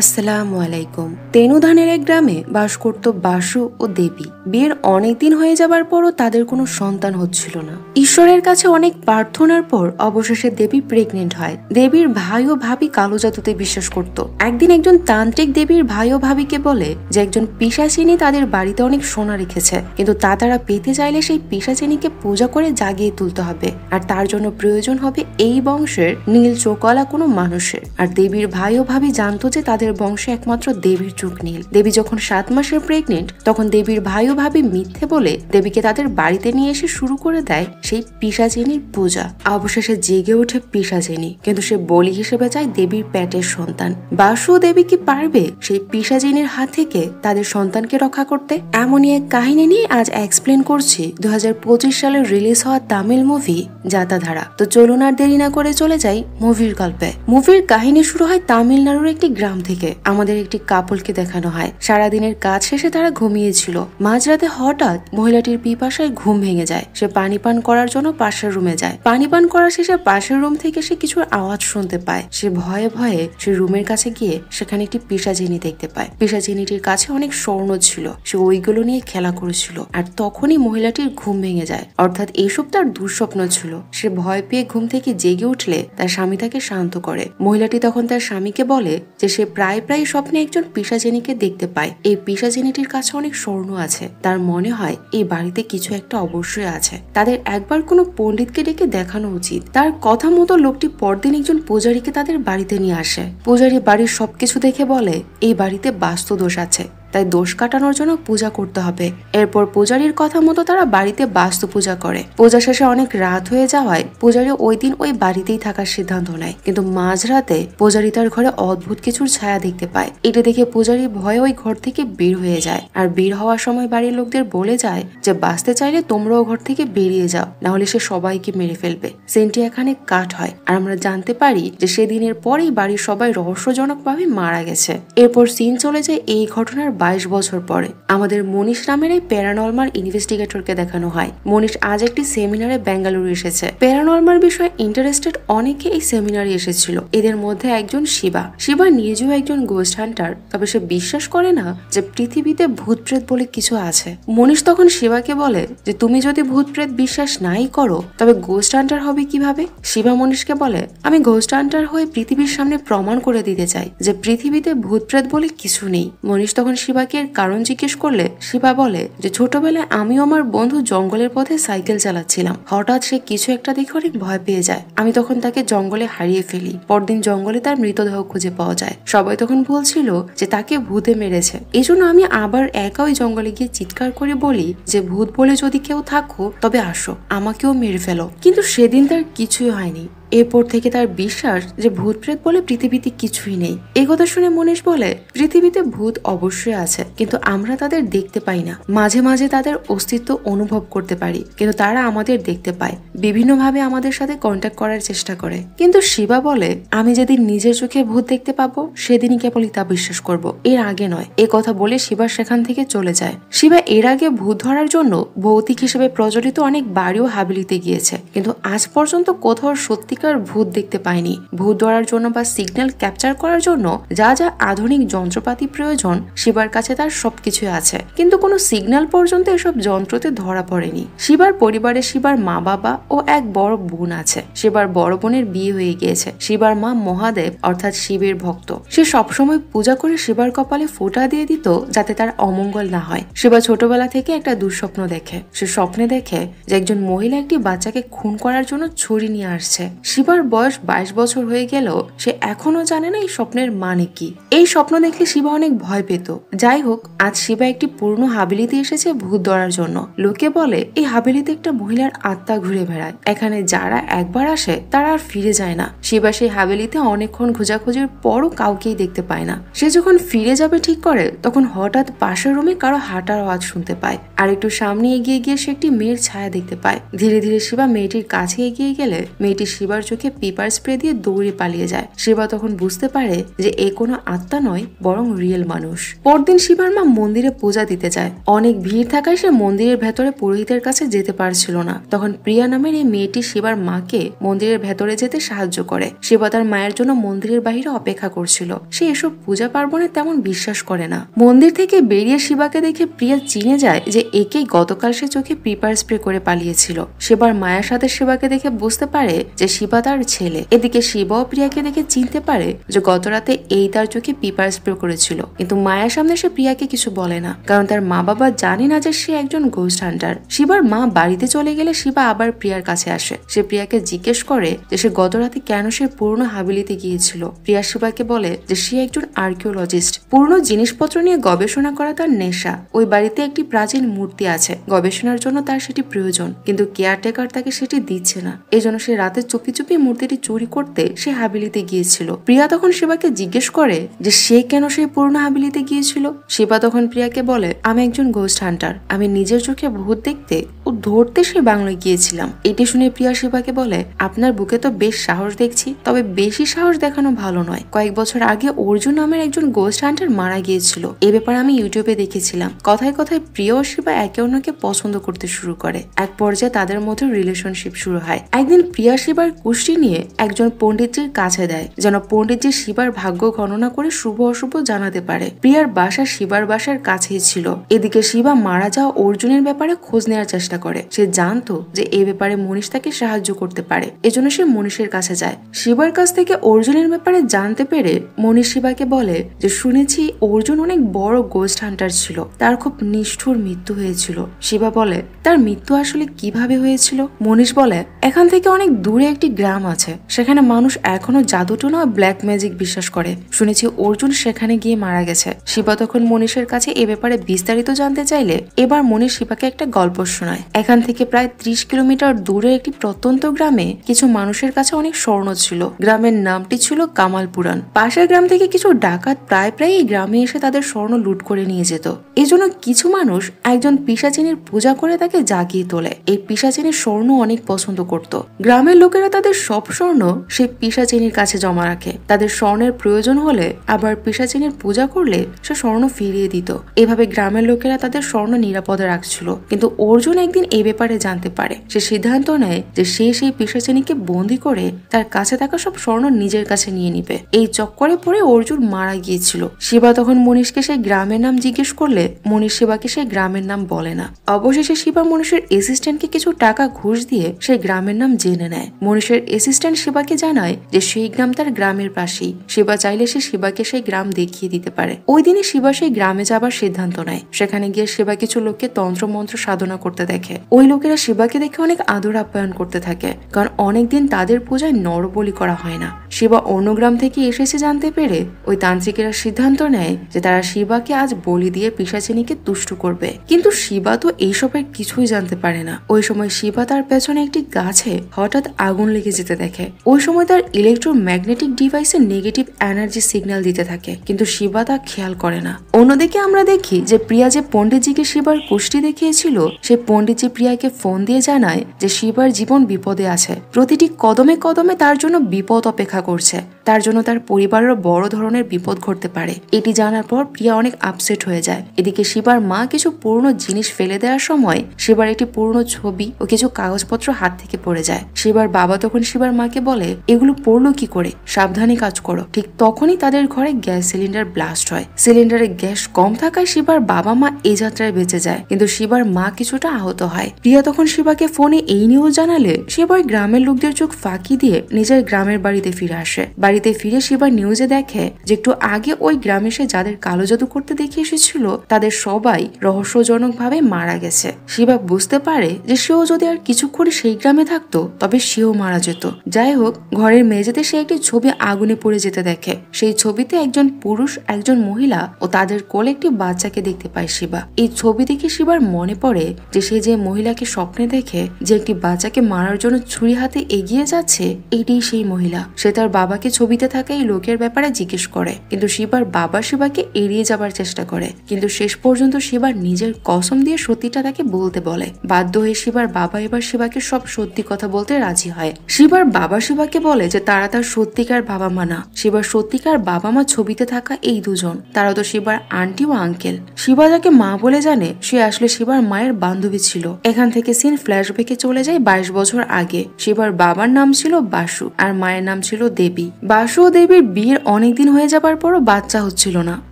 আসসালামু আলাইকুম। তেনুধানের এক গ্রামে বাস করত বাসু ও দেবী। বিয়ের অনেকদিন হয়ে যাবার পরও তাদের কোনো সন্তান হচ্ছিল না। ঈশ্বরের কাছে অনেক প্রার্থনার পর অবশেষে দেবী প্রেগনেন্ট হয়। দেবীর ভাই ও ভাবি কালো জাদুতে বিশ্বাস করত। একদিন একজন তান্ত্রিক দেবীর ভাই ও ভাবিকে বলে যে একজন পিশাচিনী তাদের বাড়িতে অনেক সোনা রেখেছে, কিন্তু তা তারা পেতে চাইলে সেই পিশাচিনীকে পূজা করে জাগিয়ে তুলতে হবে, আর তার জন্য প্রয়োজন হবে এই বংশের নীল চোখওয়ালা কোনো মানুষের। আর দেবীর ভাই ও ভাবি জানতো যে তাদের বংশে একমাত্র দেবীর চোখ নীল। দেবী যখন 7 মাসের প্রেগনেন্ট, তখন দেবীর ভাই ও ভাবি মিথ্যে বলে দেবীকে তাদের বাড়িতে নিয়ে এসে শুরু করে দেয় সেই পিশাচিনীর পূজা। অবশেষে জেগে ওঠে পিশাচিনী, কিন্তু সে বলি হিসেবে চায় দেবীর পেটের সন্তান। বাসু ও দেবী কি পারবে সেই পিশাচিনীর হাত থেকে তাদের সন্তানকে রক্ষা করতে? এমনই এক কাহিনী নিয়ে আজ এক্সপ্লেন করছি 2025 সালে রিলিজ হওয়া তামিল মুভি জাতাধারা। তো চলুন আর দেরি না করে চলে যাই মুভির গল্পে। মুভির কাহিনী শুরু হয় তামিলনাড়ুর একটি গ্রাম থেকে। আমাদের একটি কাপলকে দেখানো হয়। সারাদিনের কাজ শেষে তারা ঘুমিয়েছিল। মাঝরাতে হঠাৎ মহিলাটির পিপাসায় ঘুম ভেঙে যায়। সে পানি পান করার জন্য পাশের রুমে যায়। পানি পান করার শেষে পাশের রুম থেকে সে কিছু আওয়াজ শুনতে পায়। সে ভয়ে ভয়ে সে রুমের কাছে গিয়ে সেখানে একটি পিশাচিনী দেখতে পায়। পিশাচিনীটির কাছে অনেক স্বর্ণ ছিল। সে ওইগুলো নিয়ে খেলা করেছিল। আর তখনই মহিলাটির ঘুম ভেঙে যায়, অর্থাৎ এসব তার দুঃস্বপ্ন ছিল। সে ভয় পেয়ে ঘুম থেকে জেগে উঠলে তার স্বামী তাকে শান্ত করে। মহিলাটি তখন তার স্বামীকে বলে যে সে প্রায় স্বপ্নে একজন পিশাচিনীকে দেখতে পায়। এই পিশাচিনীটির কাছে অনেক স্বর্ণ আছে। তার মনে হয় এই বাড়িতে কিছু একটা অবশ্যই আছে। তাদের একবার কোনো পণ্ডিতকে ডেকে দেখানো উচিত। তার কথা মতো লোকটি পরদিন একজন পূজারীকে তাদের বাড়িতে নিয়ে আসে। পূজারী বাড়ির সবকিছু দেখে বলে এই বাড়িতে বাস্তু দোষ আছে, তাই দোষ কাটানোর জন্য পূজা করতে হবে। এরপর পূজারীর কথা মতো তারা বাড়িতে বাস্তু পূজা করে। পূজা শেষে অনেক রাত হয়ে যাওয়ায় পূজারী ওই দিন ওই বাড়িতেই থাকার সিদ্ধান্ত নেয়। কিন্তু মাঝরাতে পূজারী তার ঘরে অদ্ভুত কিছুর ছায়া দেখতে পায়। এটা দেখে পূজারী ভয়ে ওই ঘর থেকে বের হয়ে যায়। আর বের হওয়ার সময় বাড়ির লোকদের বলে যায় যে বাঁচতে চাইলে তোমরাও ঘর থেকে বেরিয়ে যাও, না হলে সে সবাইকে মেরে ফেলবে। সিনটি এখানে কাট হয় আর আমরা জানতে পারি যে সেদিনের পরেই বাড়ির সবাই রহস্যজনকভাবে মারা গেছে। এরপর সিন চলে যায় এই ঘটনার 22 বছর পরে। আমাদের মনীষ নামের এই প্যারানর্মাল ইনভেস্টিগেটরকে দেখানো হয়। মনীষ আজ একটি সেমিনারে বেঙ্গালুরু এসেছে। প্যারানর্মাল বিষয়ে ইন্টারেস্টেড অনেকে এই সেমিনারে এসেছিল। এদের মধ্যে একজন শিবা। শিবা নিজেও একজন গোস্ট হান্টার, তবে সে বিশ্বাস করে না যে পৃথিবীতে ভূত প্রেত বলে কিছু আছে। মনীষ তখন শিবাকে বলে যে তুমি যদি ভূত প্রেত বিশ্বাস নাই করো তবে গোস্ট হান্টার হবে কিভাবে? শিবা মনীষকে বলে আমি গোস্ট হান্টার হয়ে পৃথিবীর সামনে প্রমাণ করে দিতে চাই যে পৃথিবীতে ভূত প্রেত বলে কিছু নেই। মনীষ তখন শিবাকে এর কারণ জিজ্ঞেস করলে শিবা বলে যে ছোটবেলায় আমিও আমার বন্ধু জঙ্গলের পথে সাইকেল চালাচ্ছিলাম। হঠাৎ সে কিছু একটা দেখে অনেক ভয় পেয়ে যায়। আমি তখন তাকে জঙ্গলে হারিয়ে ফেলি। পরদিন জঙ্গলে তার মৃতদেহ খুঁজে পাওয়া যায়। সবাই তখন বলছিল যে তাকে ভূতে মেরেছে। এই জন্য আমি আবার একা ওই জঙ্গলে গিয়ে চিৎকার করে বলি যে ভূত বলে যদি কেউ থাকো তবে আসো, আমাকেও মেরে ফেলো। কিন্তু সেদিন তার কিছুই হয়নি। এরপর থেকে তার বিশ্বাস যে ভূত প্রেত বলে পৃথিবীতে কিছুই নেই। এই কথা শুনে মনীষ বলে পৃথিবীতে ভূত অবশ্যই আছে, কিন্তু আমরা তাদের দেখতে পাই না। মাঝে মাঝে তাদের অস্তিত্ব অনুভব করতে পারি, কিন্তু তারা আমাদের দেখতে পায়। বিভিন্নভাবে আমাদের সাথে কন্ট্যাক্ট করার চেষ্টা করে। কিন্তু শিবা বলে আমি যেদিন নিজের চোখে ভূত দেখতে পাবো সেদিনই কেবলই তা বিশ্বাস করব, এর আগে নয়। এ কথা বলে শিবা সেখান থেকে চলে যায়। শিবা এর আগে ভূত ধরার জন্য ভৌতিক হিসেবে প্রচলিত অনেক বাড়ি ও হাবিলিতে গিয়েছে, কিন্তু আজ পর্যন্ত কোথাও সত্যি ভূত দেখতে পায়নি। ভূত ধরার জন্য বা সিগন্যাল ক্যাপচার করার জন্য যা যা আধুনিক যন্ত্রপাতি প্রয়োজন শিবার কাছে তার সবকিছু আছে, কিন্তু কোনো সিগন্যাল পর্যন্ত এসব যন্ত্রতে ধরা পড়েনি। শিবার পরিবারে শিবার মা বাবা ও এক বড় বোন আছে। শিবার বড় বোনের বিয়ে হয়ে গিয়েছে। শিবার মা মহাদেব অর্থাৎ শিবের ভক্ত। সে সবসময় পূজা করে শিবার কপালে ফোঁটা দিয়ে দিত যাতে তার অমঙ্গল না হয়। শিবা ছোটবেলা থেকে একটা দুঃস্বপ্ন দেখে। সে স্বপ্নে দেখে যে একজন মহিলা একটি বাচ্চাকে খুন করার জন্য ছুরি নিয়ে আসছে। শিবার বয়স 22 বছর হয়ে গেলেও সে এখনো জানে না এই স্বপ্নের মানে কি। এই স্বপ্ন দেখলে শিবা অনেক ভয় পেত। যাই হোক, আজ শিবা একটি পুরনো হাবিলিতে এসেছে ভূত ধরার জন্য। লোকে বলে এই হাবিলিতে একটা মহিলার আত্মা ঘুরে বেড়ায়। এখানে যারা একবার আসে তারা আর ফিরে যায় না। শিবা সেই হাবিলিতে অনেকক্ষণ খোঁজাখুঁজির পরও কাউকেই দেখতে পায় না। সে যখন ফিরে যাবে ঠিক করে তখন হঠাৎ পাশের রুমে কারো হাঁটার আওয়াজ শুনতে পায়। আর একটু সামনে এগিয়ে গিয়ে সে একটি মেয়ের ছায়া দেখতে পায়। ধীরে ধীরে শিবা মেয়েটির কাছে এগিয়ে গেলে মেয়েটি শিবা শিবার চোখে পেপার স্প্রে দিয়ে দৌড়ে পালিয়ে যায়। শিবা তখন বুঝতে পারে যে এ কোনো আত্মা নয়, বরং রিয়েল মানুষ। পরদিন শিবার মা মন্দিরে পূজা দিতে যায়। অনেক ভিড় থাকায় সে মন্দিরের ভেতরে পুরোহিতের কাছে যেতে পারছিল না। তখন প্রিয়া নামের এই মেয়েটি শিবার মাকে মন্দিরের ভেতরে যেতে সাহায্য করে। শিবা তার মায়ের জন্য মন্দিরের বাইরে অপেক্ষা করছিল। সে এসব পূজা পার্বণে তেমন বিশ্বাস করে না। মন্দির থেকে বেরিয়ে শিবাকে দেখে প্রিয়া চিনে যায় যে একেই গতকাল সে চোখে পেপার স্প্রে করে পালিয়েছিল। শিবার মায়ের সাথে শিবাকে দেখে বুঝতে পারে যে শিবা তার ছেলে। এদিকে শিবা ও প্রিয়াকে দেখে চিনতে পারে যে গত রাতে এই তার চোখে পেপার স্প্রে করেছিল, কিন্তু মায়ের সামনে সে প্রিয়াকে কিছু বলে না, কারণ তার মা বাবা জানে না যে সে একজন গোস্ট হান্টার। শিবার মা বাড়িতে চলে গেলে শিবা আবার প্রিয়ার কাছে আসে। সে প্রিয়াকে জিজ্ঞেস করে যে সে গত রাতে কেন সে পুরনো হাবিলিতে গিয়েছিল। প্রিয়া শিবাকে বলে যে সে একজন আর্কিওলজিস্ট, পুরনো জিনিসপত্র নিয়ে গবেষণা করা তার নেশা। ওই বাড়িতে একটি প্রাচীন মূর্তি আছে, গবেষণার জন্য তার সেটি প্রয়োজন, কিন্তু কেয়ারটেকার তাকে সেটি দিচ্ছে না। এজন্য সে রাতে চুপি চুপি মূর্তিটি চুরি করতে সে হাবিলিতে গিয়েছিল। প্রিয়া তখন শিবাকে জিজ্ঞেস করে যে সে কেন সেই পুরনো হাবিলিতে গিয়েছিল। শিবা তখন প্রিয়াকে বলে, আমি একজন গোস্ট হান্টার, আমি নিজের চোখে ভূত দেখতে ও ধরতে সে বাংলায় গিয়েছিলাম। এটি শুনে প্রিয়া শিবাকে বলে, আপনার বুকে তো বেশ সাহস দেখছি, তবে বেশি সাহস দেখানো ভালো নয়। কয়েক বছর আগে অর্জুন নামের একজন গোস্ট হান্টার মারা গিয়েছিল। এ ব্যাপারে আমি ইউটিউবে দেখেছিলাম। কথায় কথায় প্রিয়া ও শিবা একে অন্যকে পছন্দ করতে শুরু করে। এক পর্যায়ে তাদের মধ্যে রিলেশনশিপ শুরু হয়। একদিন প্রিয়া শিবার কুষ্টি নিয়ে একজন পণ্ডিতজির কাছে দেয়, যেন পণ্ডিতজি শিবার ভাগ্য গণনা করে শুভ অশুভ জানাতে পারে। প্রিয়ার বাসা শিবার বাসার কাছেই ছিল। এদিকে শিবা মারা যাওয়া অর্জুনের ব্যাপারে খোঁজ নেওয়ার চেষ্টা করে। সে জানতো যে এই ব্যাপারে মনীষ তাকে সাহায্য করতে পারে, এজন্য সে মনীষের কাছে যায়। শিবার কাছ থেকে অর্জুনের ব্যাপারে জানতে পেরে মনীষ শিবাকে বলে যে শুনেছি অর্জুন অনেক বড় গোস্ট হান্টার ছিল, তার খুব নিষ্ঠুর মৃত্যু হয়েছিল। শিবা বলে, তার মৃত্যু আসলে কিভাবে হয়েছিল? মনীষ বলে, এখান থেকে অনেক দূরে একটি গ্রাম আছে, সেখানে মানুষ এখনো জাদুটোনা ও ব্ল্যাক ম্যাজিক বিশ্বাস করে। শুনেছি অর্জুন সেখানে গিয়ে মারা গেছে। শিবা তখন মনীষের কাছে এ ব্যাপারে বিস্তারিত জানতে চাইলে এবার মনীষ শিবাকে একটা গল্প শোনায়। এখান থেকে প্রায় 30 কিলোমিটার দূরে একটি প্রত্যন্ত গ্রামে কিছু মানুষের কাছে অনেক স্বর্ণ ছিল। গ্রামের নামটি ছিল কামালপুরান। পাশের গ্রাম থেকে কিছু ডাকাত প্রায় এই গ্রামে এসে তাদের স্বর্ণ লুট করে নিয়ে যেত। এজন্য কিছু মানুষ একজন পিশাচিনীর পূজা করে তাকে জাগিয়ে তোলে। এই পিশাচিনীর স্বর্ণ অনেক পছন্দ করত। গ্রামের লোকেরা তাদের সব স্বর্ণ সেই পিশাচিনীর কাছে জমা রাখে। তাদের স্বর্ণের প্রয়োজন হলে আবার পিশাচিনীর পূজা করলে সে স্বর্ণ ফিরিয়ে দিত। এভাবে গ্রামের লোকেরা তাদের স্বর্ণ নিরাপদে রাখছিল। কিন্তু অর্জুন একদিন এই ব্যাপারে জানতে পারে। সে সিদ্ধান্ত নেয় যে সে সেই পিশাচিনীকে বন্দি করে তার কাছে থাকা সব স্বর্ণ নিজের কাছে নিয়ে নিবে। এই চক্করে পড়ে অর্জুন মারা গিয়েছিল। শিবা তখন মনীষকে সেই গ্রামের নাম জিজ্ঞেস করলে মনীষ শিবাকে সেই গ্রামের নাম বলে না। অবশেষে শিবা মনীষের অ্যাসিস্ট্যান্টকে কিছু টাকা ঘুষ দিয়ে সেই গ্রামের নাম জেনে নেয়। মনীষের অ্যাসিস্ট্যান্ট শিবাকে জানায় যে সেই গ্রাম তার গ্রামের পাশেই। শিবা চাইলে সে শিবাকে সেই গ্রাম দেখিয়ে দিতে পারে। ওই দিনে শিবা সেই গ্রামে যাবার সিদ্ধান্ত নেয়। সেখানে গিয়ে শিবা কিছু লোককে তন্ত্র মন্ত্র সাধনা করতে দেখে। ওই লোকেরা শিবাকে দেখে অনেক আদর আপ্যায়ন করতে থাকে, কারণ অনেকদিন তাদের পূজায় নরবলি করা হয় না। শিবা অন্য গ্রাম থেকে এসেছে জানতে পেরে ওই তান্ত্রিকেরা সিদ্ধান্ত নেয় যে তারা শিবাকে আজ বলি দিয়ে পিশাচিনীকে তুষ্ট করবে। কিন্তু শিবা তো এইসবের কিছুই জানতে পারে না। ওই সময় শিবা তার পেছনে একটি গাছে হঠাৎ আগুন লেগে যেতে দেখে। ওই সময় তার ইলেকট্রোম্যাগনেটিক ডিভাইসে নেগেটিভ এনার্জি সিগন্যাল দিতে থাকে, কিন্তু শিবা তা খেয়াল করে না। অন্যদিকে আমরা দেখি যে প্রিয়া যে পণ্ডিতজিকে শিবার কুষ্টি দেখিয়েছিল, সেই পণ্ডিতজি প্রিয়াকে ফোন দিয়ে জানায় যে শিবার জীবন বিপদে আছে। প্রতিটি কদমে কদমে তার জন্য বিপদ অপেক্ষা করছে। তার জন্য তার পরিবারের বড় ধরনের বিপদ ঘটতে পারে। এটি জানার পর প্রিয়া অনেক আপসেট হয়ে যায়। এদিকে শিবার মা কিছু পুরনো জিনিস ফেলে দেওয়ার সময় শিবার একটি পুরনো ছবি ও কিছু কাগজপত্র হাত থেকে পড়ে যায়। শিবার বাবা তখন শিবার মাকে বলে, এগুলো পড়লো কি করে, সাবধানে কাজ করো। ঠিক তখনই তাদের ঘরে গ্যাস সিলিন্ডার ব্লাস্ট হয়। সিলিন্ডারে গ্যাস কম থাকায় শিবার বাবা মা এই যাত্রায় বেঁচে যায়, কিন্তু শিবার মা কিছুটা আহত হয়। প্রিয়া তখন শিবাকে ফোনে এই নিউজ জানালে শিবার গ্রামের লোকদের চোখ ফাঁকি দিয়ে নিজের গ্রামের বাড়িতে ফিরে আসে। বাড়িতে ফিরে শিবা নিউজে দেখে যে একটু আগে ওই গ্রামে সে যাদের কালো জাদু করতে দেখে এসেছিল তাদের সবাই রহস্যজনক ভাবে মারা গেছে। শিবা বুঝতে পারে যে সেও যদি আর কিছুক্ষণ সেই গ্রামে থাকতো তবে সেও মারা যেত। যাই হোক, ঘরের মেঝেতে সে একটি ছবি আগুনে পড়ে যেতে দেখে। সেই ছবিতে একজন পুরুষ, একজন মহিলা ও তাদের কোলে একটি বাচ্চাকে দেখতে পায় শিবা। এই ছবি দেখে শিবার মনে পড়ে যে সে যে মহিলাকে স্বপ্নে দেখে যে একটি বাচ্চাকে মারার জন্য ছুরি হাতে এগিয়ে যাচ্ছে, এটাই সেই মহিলা। সে তার তার বাবাকে ছবিতে থাকা এই লোকের ব্যাপারে জিজ্ঞেস করে, কিন্তু শিবার বাবা শিবাকে এড়িয়ে যাবার চেষ্টা করে। কিন্তু শেষ পর্যন্ত শিবা নিজের কসম দিয়ে সত্যিটা তাকে বলতে বলে। বাধ্য হয়ে শিবার বাবা এবার শিবাকে সব সত্যি কথা বলতে রাজি হয়। শিবার বাবা শিবাকে বলে যে তারা তার সত্যিকার বাবা মা না, শিবার সত্যিকার বাবা মা ছবিতে থাকা এই দুজন, তারা তো শিবার আন্টি ও আঙ্কেল। শিবা যাকে মা বলে জানে সে আসলে শিবার মায়ের বান্ধবী ছিল। এখান থেকে সিন ফ্ল্যাশব্যাকে চলে যায় 22 বছর আগে। শিবার বাবার নাম ছিল বাসু আর মায়ের নাম ছিল দেবী। বাসু ও দেবীর বিয়ের অনেকদিন হয়ে যাবার পরও বাচ্চা হচ্ছিল না,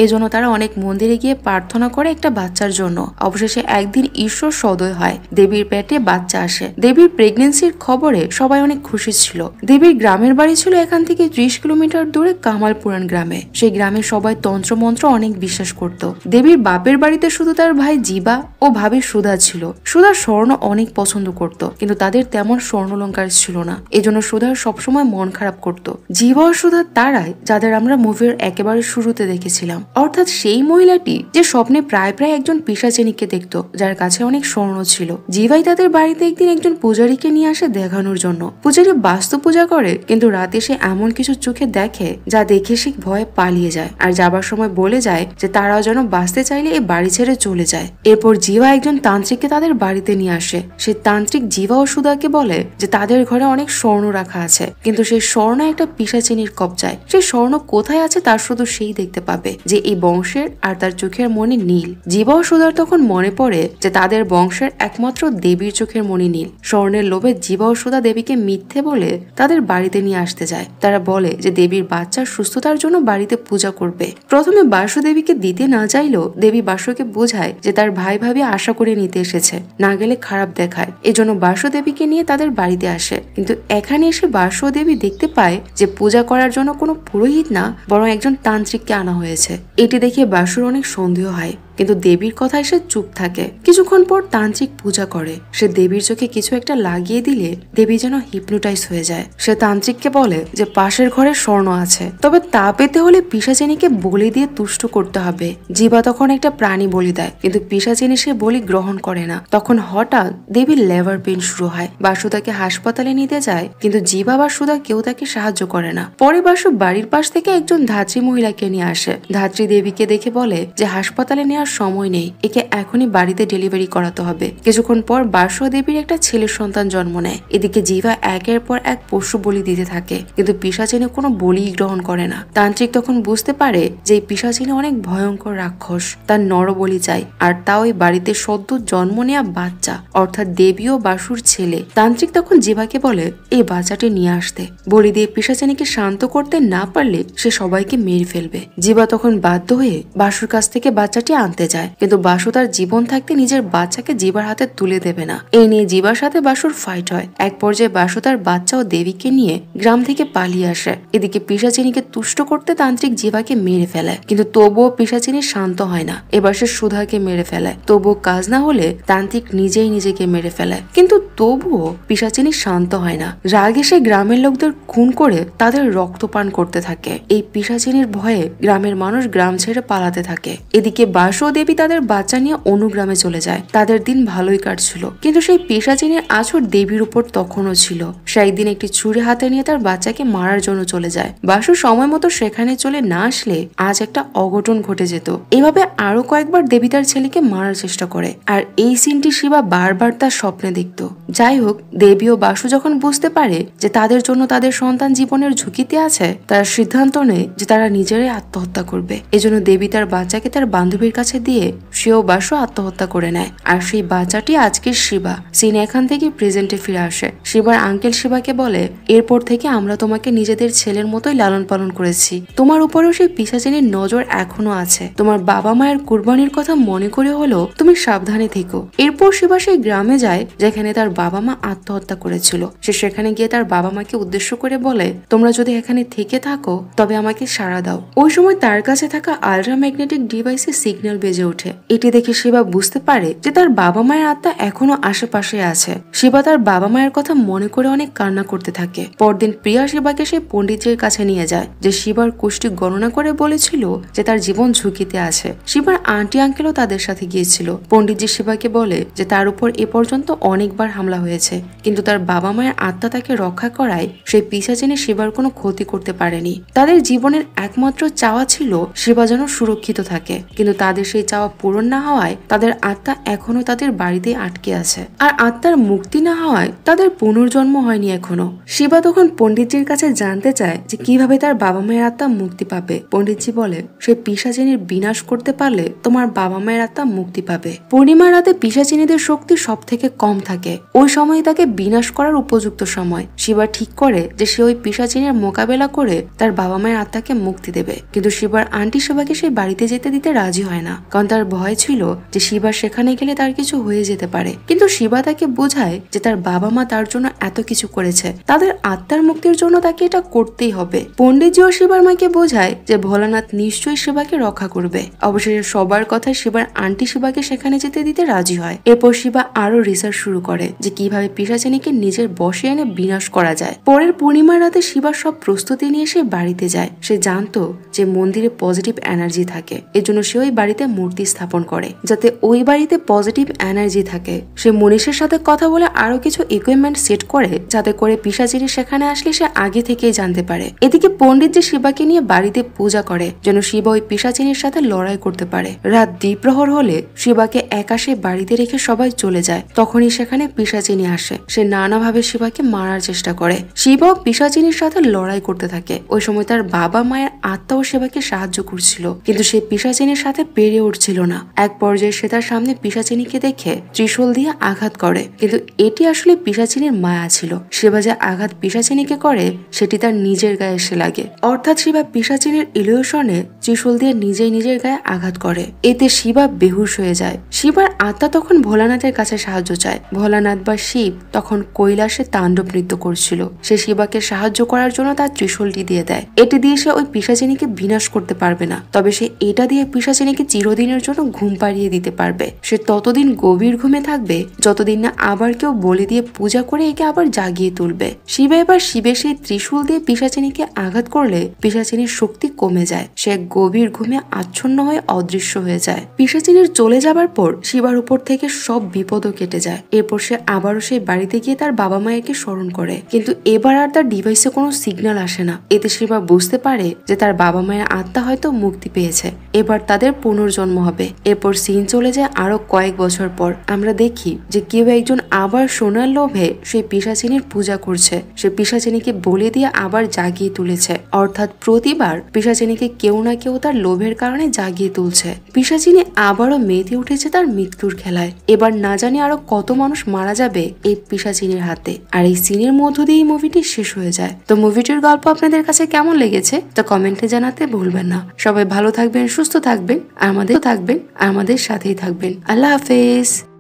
এজন্য তারা অনেক মন্দিরে গিয়ে প্রার্থনা করে একটা বাচ্চার জন্য। অবশেষে একদিন ঈশ্বর সদয় হয়, দেবীর পেটে বাচ্চা আসে। দেবীর প্রেগনেন্সির খবরে সবাই অনেক খুশি ছিল। দেবীর গ্রামের বাড়ি ছিল এখান থেকে 30 কিলোমিটার দূরে কামালপুরান গ্রামে। সেই গ্রামে সবাই তন্ত্রমন্ত্র অনেক বিশ্বাস করত। দেবীর বাপের বাড়িতে শুধু তার ভাই জীবা ও ভাবি সুধা ছিল। সুধা স্বর্ণ অনেক পছন্দ করত, কিন্তু তাদের তেমন স্বর্ণলঙ্কার ছিল না, এজন্য সুধার সবসময় মন খারাপ করত। জীবা ও সুধা তারাই যাদের আমরা মুভির একেবারে শুরুতে দেখেছিলাম, অর্থাৎ সেই মহিলাটি যে স্বপ্নে প্রায় প্রায় একজন পিশাচিনীকে দেখত যার কাছে অনেক স্বর্ণ ছিল। জীবাই তাদের বাড়িতে একদিন একজন পূজারীকে নিয়ে আসে দেখানোর জন্য। পূজারী বাস্তু পূজা করে, কিন্তু রাতে সে এমন কিছু চোখে দেখে যা দেখে সে ভয়ে পালিয়ে যায় আর যাবার সময় বলে যায় যে তারাও যেন বাঁচতে চাইলে এই বাড়ি ছেড়ে চলে যায়। এরপর জীবা একজন তান্ত্রিককে তাদের বাড়িতে নিয়ে আসে। সেই তান্ত্রিক জীবা ও সুধাকে বলে যে তাদের ঘরে অনেক স্বর্ণ রাখা আছে, কিন্তু সেই স্বর্ণ একটা পিশাচিনীর কবজায়। সেই স্বর্ণ কোথায় আছে তার শুধু সেই দেখতে পাবে যে এই বংশের, আর তার চোখের মনি নীল। জীবা ও সুধার তখন মনে পড়ে যে তাদের বংশের একমাত্র দেবীর চোখের মনি নীল। স্বর্ণের লোভে জীবা ও সুধা দেবীকে মিথ্যে বলে তাদের বাড়িতে নিয়ে আসতে যায়। তারা বলে যে দেবীর বাচ্চার সুস্থতার জন্য বাড়িতে পূজা করবে। প্রথমে বাসু দেবীকে দিতে না চাইলেও দেবী বাসুকে বোঝায় যে তার ভাই ভাবি আশা করে নিতে এসেছে, না গেলে খারাপ দেখায়। এজন্য বাসু দেবীকে নিয়ে তাদের বাড়িতে আসে। কিন্তু এখানে এসে বাসু দেবী দেখতে পায় যে পূজা করার জন্য কোনো পুরোহিত না, বরং একজন তান্ত্রিককে আনা হয়েছে। এটি দেখে বাসুর অনেক সন্দেহ হয়, কিন্তু দেবীর কথায় সে চুপ থাকে। কিছুক্ষণ পর তান্ত্রিক পূজা করে। সে দেবীর চোখে কিছু একটা লাগিয়ে দিলে দেবী যেন হিপনোটাইজ হয়ে যায়। সে তান্ত্রিককে বলে যে পাশের ঘরে স্বর্ণ আছে, তবে তা পেতে হলে পিশাচিনীকে বলি দিয়ে তুষ্ট করতে হবে। জীবা তখন একটা প্রাণী বলি দেয়, কিন্তু পিশাচিনী সে বলি গ্রহণ করে না। তখন হঠাৎ দেবীর লেবার পেইন শুরু হয়। বাসু তাকে হাসপাতালে নিতে যায়, কিন্তু জীবা বা সুধা কেউ তাকে সাহায্য করে না। পরে বাসু বাড়ির পাশ থেকে একজন ধাত্রী মহিলাকে নিয়ে আসে। ধাত্রী দেবীকে দেখে বলে যে হাসপাতালে নেওয়ার সময় নেই, একে এখনই বাড়িতে ডেলিভারি করাতে হবে। কিছুক্ষণ পর বাসু দেবীর একটা ছেলের সন্তান জন্ম নেয়। এদিকে জীবা একের পর এক পশু বলি দিতে থাকে, কিন্তু পিশাচিনী কোনো বলি গ্রহণ করে না। তান্ত্রিক তখন বুঝতে পারে যে এই পিশাচিনী অনেক ভয়ঙ্কর রাক্ষস, তার নরবলি চাই, আর তাও এই বাড়িতে সদ্য জন্ম নেয়া বাচ্চা, অর্থাৎ দেবী ও বাসুর ছেলে। তান্ত্রিক তখন জীবাকে বলে এই বাচ্চাটি নিয়ে আসতে। বলি দিয়ে পিশাচিনীকে শান্ত করতে না পারলে সে সবাইকে মেরে ফেলবে। জীবা তখন বাধ্য হয়ে বাসুর কাছ থেকে বাচ্চাটি আনতে যায়, কিন্তু বাসু তার জীবন থাকতে নিজের বাচ্চাকে জীবার হাতে তুলে দেবে না। এই নিয়ে জীবার সাথে বাসুর ফাইট হয়। এক পর্যায়ে বাসু তার বাচ্চা ও দেবীকে নিয়ে গ্রাম থেকে পালিয়ে আসে। এদিকে পিশাচিনীকে তুষ্ট করতে তান্ত্রিক জীবাকে মেরে ফেলে, কিন্তু তবুও পিশাচিনী শান্ত হয় না। এবার সে সুধাকে মেরে ফেলে, তবুও কাজ না হলে তান্ত্রিক নিজেই নিজেকে মেরে ফেলে, কিন্তু তবুও পিশাচিনী শান্ত হয় না। রাগে সে গ্রামের লোকদের খুন করে তাদের রক্তপান করতে থাকে। এই পিশাচিনীর ভয়ে গ্রামের মানুষ গ্রাম ছেড়ে পালাতে থাকে। এদিকে বাসু ও দেবী তাদের বাচ্চা নিয়ে অনুগ্রামে চলে যায়। তাদের দিন ভালোই কাটছিল, কিন্তু সেই পিশাচিনীর আঁচড় দেবীর উপর তখনও ছিল। সে একদিন একটি ছুরি হাতে নিয়ে তার বাচ্চাকে মারার জন্য চলে যায়। বাসু সময় মতো সেখানে চলে না আসলে আজ একটা অঘটন ঘটে যেত। এভাবে আরো কয়েকবার দেবী তার ছেলেকে মারার চেষ্টা করে, আর এই সিনটি শিবা বারবার তার স্বপ্নে দেখত। যাই হোক, দেবী ও বাসু যখন বুঝতে পারে যে তাদের জন্য তাদের সন্তান জীবনের ঝুঁকিতে আছে, তারা সিদ্ধান্ত নেয় যে তারা নিজেরাই আত্মহত্যা করবে। এজন্য দেবী তার বাচ্চাকে তার বান্ধবীর কাছে দিয়ে সেও বাসু আত্মহত্যা করে নেয়। আর সেই বাচ্চাটি আজকের শিবা। সিন এখান থেকে প্রেজেন্টে ফিরে আসে। শিবার আঙ্কেল শিবাকে বলে এরপর থেকে আমরা তোমাকে নিজেদের ছেলের মতোই লালন পালন করেছি, তোমার উপরেও সেই পিশাচিনীর নজর এখনো আছে। তোমার বাবা মায়ের কুরবানির কথা মনে করে হলো তুমি সাবধানে থেকো। এরপর শিবা সেই গ্রামে যায় যেখানে তার বাবা মা আত্মহত্যা করেছিল। সে সেখানে গিয়ে তার বাবা মাকে উদ্দেশ্য করে বলে তোমরা যদি এখানে থেকে থাকো তবে আমাকে সাড়া দাও। ওই সময় তার কাছে থাকা আল্ট্রাম্যাগনেটিক ডিভাইসে সিগন্যাল বেজে ওঠে। এটি দেখে শিবা বুঝতে পারে যে তার বাবা মায়ের আত্মা এখনো আশেপাশে আছে। শিবা তার বাবা মায়ের কথা মনে করে অনেক কান্না করতে থাকে। পরদিন প্রিয়া শিবাকে সেই পণ্ডিতজির কাছে নিয়ে যায়, যে শিবার কুষ্টি গণনা করে বলেছিল যে তার জীবন ঝুঁকিতে আছে। শিবার আন্টি আঙ্কেলও তাদের সাথে গিয়েছিল। পণ্ডিতজি শিবাকে বলে যে তার উপর এ পর্যন্ত অনেকবার হামলা হয়েছে, কিন্তু তার বাবা মায়ের আত্মা তাকে রক্ষা করায় সেই পিশাচিনী শিবার কোনো ক্ষতি করতে পারেনি। তাদের জীবনের একমাত্র চাওয়া ছিল শিবা যেন সুরক্ষিত থাকে, কিন্তু তাদের সেই চাওয়া পূরণ না হওয়ায় তাদের আত্মা এখনো তাদের বাড়িতে আটকে আছে। আর আত্মার মুক্তি না হওয়ায় তাদের পুনর্জন্ম হয়নি এখনো। শিবা তখন পণ্ডিতজির কাছে জানতে চায় যে কিভাবে তার বাবা মায়ের আত্মা মুক্তি পাবে। পণ্ডিতজি বলে, সেই পিশাচিনীর বিনাশ করতে পারলে তোমার বাবা মায়ের আত্মা মুক্তি পাবে। পূর্ণিমার রাতে পিশাচিনীদের শক্তি সব থেকে কম থাকে, ওই সময় তাকে বিনাশ করার উপযুক্ত সময়। শিবা ঠিক করে যে সে ওই পিশাচিনীর মোকাবেলা করে তার বাবা মায়ের আত্মাকে মুক্তি দেবে, কিন্তু শিবার আন্টি শিবাকে সেই বাড়িতে যেতে দিতে রাজি হয় না, কারণ তার ভয় ছিল যে শিবা সেখানে গেলে তার কিছু হয়ে যেতে পারে। কিন্তু শিবা তাকে বোঝায় যে তার বাবা মা তার জন্য এত কিছু করেছে, তাদের আত্মার মুক্তির জন্য তাকে এটা করতেই হবে। পণ্ডিতজি ও শিবার মাকে বোঝায় যে ভোলানাথ নিশ্চয়ই শিবাকে রক্ষা করবে। অবশেষে সবার কথায় শিবার আন্টি শিবাকে সেখানে যেতে দিতে রাজি হয়। এরপর শিবা আরো রিসার্চ শুরু করে যে কিভাবে পিশাচিনীকে নিজের বশে এনে বিনাশ করা যায়। পরের পূর্ণিমার রাতে শিবা সব প্রস্তুতি নিয়ে সে বাড়িতে যায়। সে জানতো যে মন্দিরে পজিটিভ এনার্জি থাকে, এজন্য সে ওই বাড়িতে মূর্তি স্থাপন করে যাতে ওই বাড়িতে পজিটিভ এনার্জি থাকে। সে মনীষের সাথে কথা বলে আরো কিছু ইকুইপমেন্ট সেট করে যাতে করে পিশাচিনী সেখানে আসলে সে আগে থেকেই জানতে পারে। এদিকে পণ্ডিত যে শিবাকে নিয়ে বাড়িতে পূজা করে যেন শিবা ওই পিশাচিনীর সাথে লড়াই করতে পারে। রাত দ্বিপ্রহর হলে শিবাকে একা সে বাড়িতে রেখে সবাই চলে যায়। তখনই সেখানে পিশাচিনী আসে। সে নানাভাবে শিবাকে মারার চেষ্টা করে। শিবাও পিশাচিনীর সাথে লড়াই করতে থাকে। ওই সময় তার বাবা মায়ের আত্মাও শিবাকে সাহায্য করছিল, কিন্তু সে পিশাচিনীর সাথে পেরে উঠছিল না। এক পর্যায়ে সে তার সামনে পিশাচিনীকে দেখে ত্রিশূল দিয়ে আঘাত করে, কিন্তু এটি আসলে পিশাচিনীর মায়া ছিল। শিবা যে আঘাত পিশাচিনীকে করে সেটি তার নিজের গায়ে এসে লাগে, অর্থাৎ শিবা পিশাচিনীর ইলিউশনে ত্রিশূল দিয়ে নিজের গায়ে আঘাত করে। এতে শিবা বেহুশ হয়ে যায়। শিবার আত্মা তখন ভোলানাথের কাছে সাহায্য চায়। ভোলানাথ বা শিব তখন কৈলাসে তাণ্ডব নৃত্য করছিল। সে শিবাকে সাহায্য করার জন্য তার ত্রিশূলটি দিয়ে দেয়। এটি দিয়ে সে ওই পিশাচিনীকে বিনাশ করতে পারবে না, তবে সে এটা দিয়ে পিশাচিনীকে চিরদিনের জন্য ঘুম পাড়িয়ে দিতে পারবে। সে ততদিন গভীর ঘুমে থাকবে যতদিন না আবার কেউ বলি দিয়ে পূজা করে একে আবার জাগিয়ে তুলবে। শিবা এবার শিবের সেই ত্রিশূল দিয়ে পিশাচিনীকে আঘাত করলে পিশাচিনীর শক্তি কমে যায়। সে গভীর ঘুমে আচ্ছন্ন হয়ে অদৃশ্য হয়ে যায়। পিশাচিনীর চলে যাবার পর শিবার উপর থেকে সব বিপদও কেটে যায়। এরপর সে আবারও সেই বাড়িতে গিয়ে তার বাবা মায়েরকে স্মরণ করে, কিন্তু এবার আর তার ডিভাইসে কোনো সিগন্যাল আসে না। এতে শিবা বুঝতে পারে যে তার বাবা মায়ের আত্মা হয়তো মুক্তি পেয়েছে, এবার তাদের পুনর্জন্ম হবে। এরপর সিন চলে যায় আরো কয়েক বছর পর। আমরা দেখি যে কেউ একজন আবার সোনার লোভে সেই পিশাচিনীর পূজা করছে। সে পিশাচিনীকে বলে দিয়ে আবার জাগিয়ে তুলেছে, অর্থাৎ প্রতিবার পিশাচিনীকে কেউ না কেউ তার লোভের কারণে জাগিয়ে তুলছে। পিশাচিনী আবারও মেতে উঠেছে তার মৃত্যুর খেলায়। এবার না জানি আরো কত মানুষ মারা যাবে এই পিশাচিনীর হাতে। আর এই সিনের মধ্য দিয়ে এই মুভিটি শেষ হয়ে যায়। তো মুভিটির গল্প আপনাদের কাছে কেমন লেগেছে তা কমেন্টে জানাতে ভুলবেন না। সবাই ভালো থাকবেন, সুস্থ থাকবেন, আমাদের সাথেই থাকবেন। আল্লাহ হাফেজ।